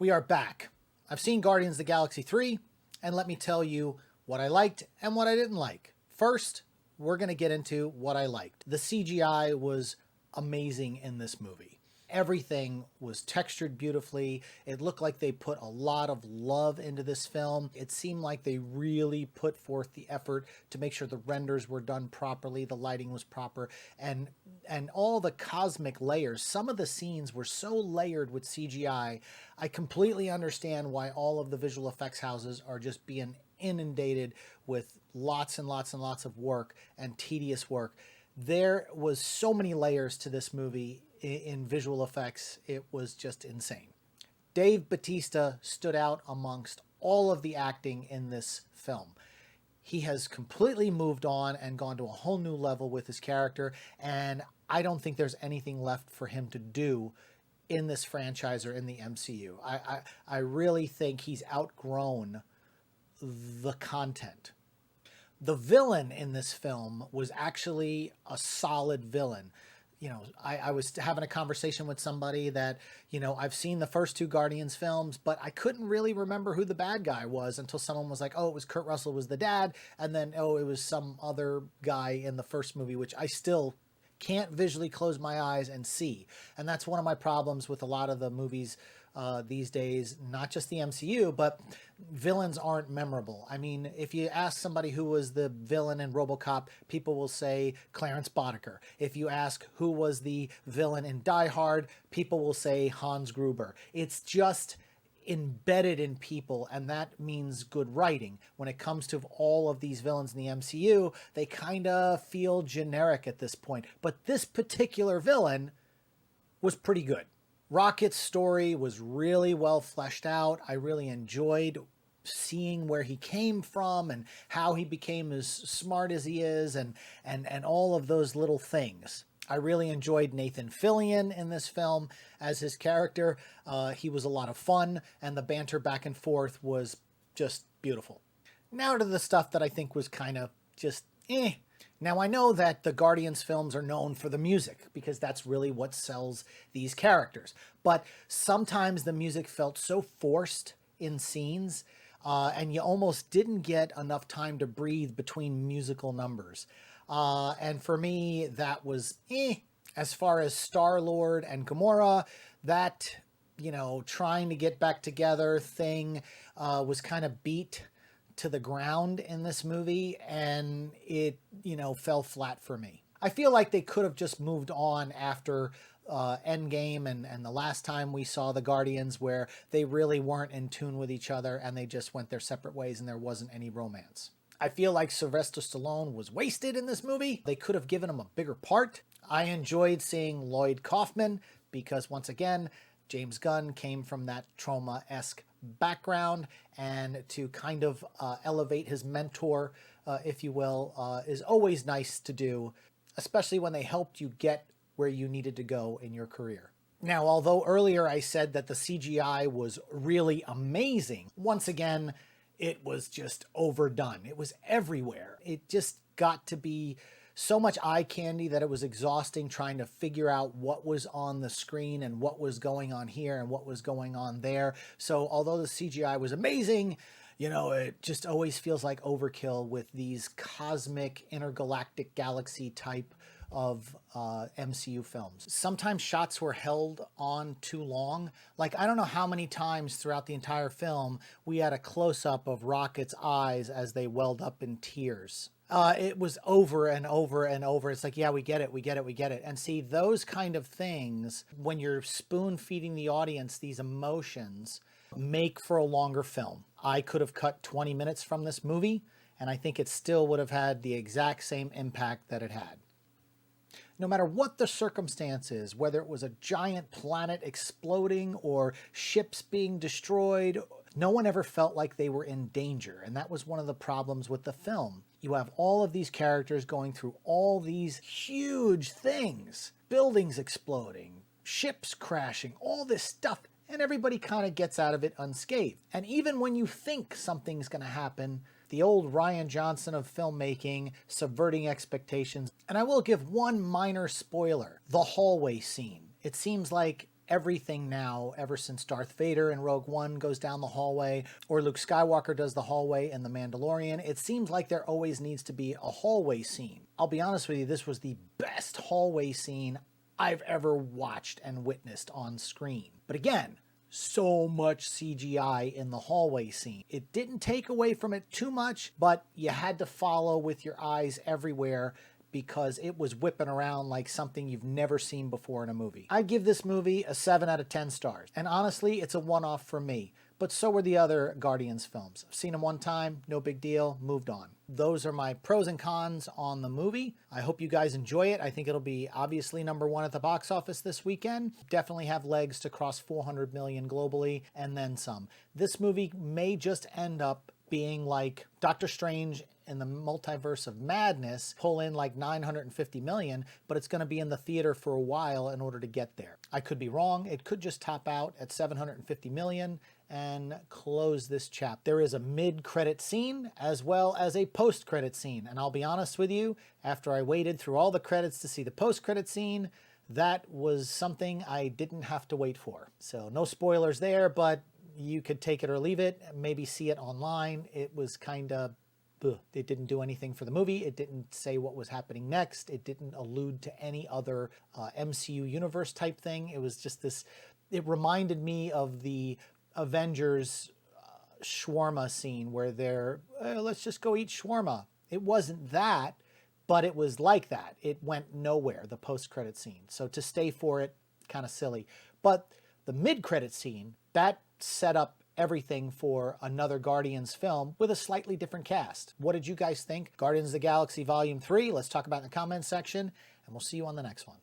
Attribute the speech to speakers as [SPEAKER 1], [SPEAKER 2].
[SPEAKER 1] We are back. I've seen Guardians of the Galaxy 3, and let me tell you what I liked and what I didn't like. First, we're going to get into what I liked. The CGI was amazing in this movie. Everything was textured beautifully. It looked like they put a lot of love into this film. It seemed like they really put forth the effort to make sure the renders were done properly, the lighting was proper, and all the cosmic layers. Some of the scenes were so layered with CGI. I completely understand why all of the visual effects houses are just being inundated with lots and lots and lots of work and tedious work. There was so many layers to this movie in visual effects. It was just insane. Dave Bautista stood out amongst all of the acting in this film. He has completely moved on and gone to a whole new level with his character, and I don't think there's anything left for him to do in this franchise or in the MCU. I really think he's outgrown the content. The villain in this film was actually a solid villain. You know, I was having a conversation with somebody that, you know, I've seen the first two Guardians films, but I couldn't really remember who the bad guy was until someone was like, oh, it was Kurt Russell was the dad. And then, oh, it was some other guy in the first movie, which I still can't visually close my eyes and see. And that's one of my problems with a lot of the movies these days, not just the MCU, but villains aren't memorable. I mean, if you ask somebody who was the villain in RoboCop, people will say Clarence Boddicker. If you ask who was the villain in Die Hard, people will say Hans Gruber. It's just embedded in people, and that means good writing. When it comes to all of these villains in the MCU, they kind of feel generic at this point. But this particular villain was pretty good. Rocket's story was really well fleshed out. I really enjoyed seeing where he came from and how he became as smart as he is, and all of those little things. I really enjoyed Nathan Fillion in this film as his character. He was a lot of fun, and the banter back and forth was just beautiful. Now to the stuff that I think was kind of just eh. Now, I know that the Guardians films are known for the music because that's really what sells these characters. But sometimes the music felt so forced in scenes, and you almost didn't get enough time to breathe between musical numbers. And for me, that was eh. As far as StarLord and Gamora, that, you know, trying to get back together thing was kind of beat to the ground in this movie, and it, you know, fell flat for me. I feel like they could have just moved on after Endgame and the last time we saw the Guardians, where they really weren't in tune with each other and they just went their separate ways and there wasn't any romance. I feel like Sylvester Stallone was wasted in this movie. They could have given him a bigger part. I enjoyed seeing Lloyd Kaufman because, once again, James Gunn came from that trauma-esque background, and to kind of elevate his mentor, if you will, is always nice to do, especially when they helped you get where you needed to go in your career. Now, although earlier I said that the CGI was really amazing, once again, it was just overdone. It was everywhere. It just got to be so much eye candy that it was exhausting trying to figure out what was on the screen and what was going on here and what was going on there. So although the CGI was amazing, you know, it just always feels like overkill with these cosmic intergalactic galaxy type of MCU films. Sometimes shots were held on too long. Like, I don't know how many times throughout the entire film we had a close-up of Rocket's eyes as they welled up in tears. It was over and over and over. It's like, yeah, we get it, we get it, we get it. And see, those kind of things, when you're spoon-feeding the audience these emotions, make for a longer film. I could have cut 20 minutes from this movie, and I think it still would have had the exact same impact that it had. No matter what the circumstances, whether it was a giant planet exploding or ships being destroyed, no one ever felt like they were in danger. And that was one of the problems with the film. You have all of these characters going through all these huge things, buildings exploding, ships crashing, all this stuff, and everybody kind of gets out of it unscathed. And even when you think something's going to happen, the old Rian Johnson of filmmaking, subverting expectations. And I will give one minor spoiler: the hallway scene. It seems like everything now, ever since Darth Vader in Rogue One goes down the hallway, or Luke Skywalker does the hallway in The Mandalorian, it seems like there always needs to be a hallway scene. I'll be honest with you, this was the best hallway scene I've ever watched and witnessed on screen. But again, so much CGI in the hallway scene. It didn't take away from it too much, but you had to follow with your eyes everywhere because it was whipping around like something you've never seen before in a movie. I give this movie a 7 out of 10 stars. And honestly, it's a one-off for me. But so were the other Guardians films. I've seen them one time, no big deal, moved on. Those are my pros and cons on the movie. I hope you guys enjoy it. I think it'll be obviously #1 at the box office this weekend. Definitely have legs to cross 400 million globally and then some. This movie may just end up being like Doctor Strange in the Multiverse of Madness, pull in like 950 million, but it's going to be in the theater for a while in order to get there. I could be wrong. It could just top out at 750 million and close this chapter. There is a mid-credit scene as well as a post-credit scene. And I'll be honest with you, after I waited through all the credits to see the post-credit scene, that was something I didn't have to wait for. So no spoilers there, but you could take it or leave it, maybe see it online. It was kind of, it didn't do anything for the movie. It didn't say what was happening next. It didn't allude to any other MCU universe type thing. It was just this, it reminded me of the Avengers shawarma scene where they're, let's just go eat shawarma. It wasn't that, but it was like that. It went nowhere, the post-credit scene. So to stay for it, kind of silly. But the mid-credit scene, that set up everything for another Guardians film with a slightly different cast. What did you guys think? Guardians of the Galaxy Volume 3, let's talk about it in the comments section, and we'll see you on the next one.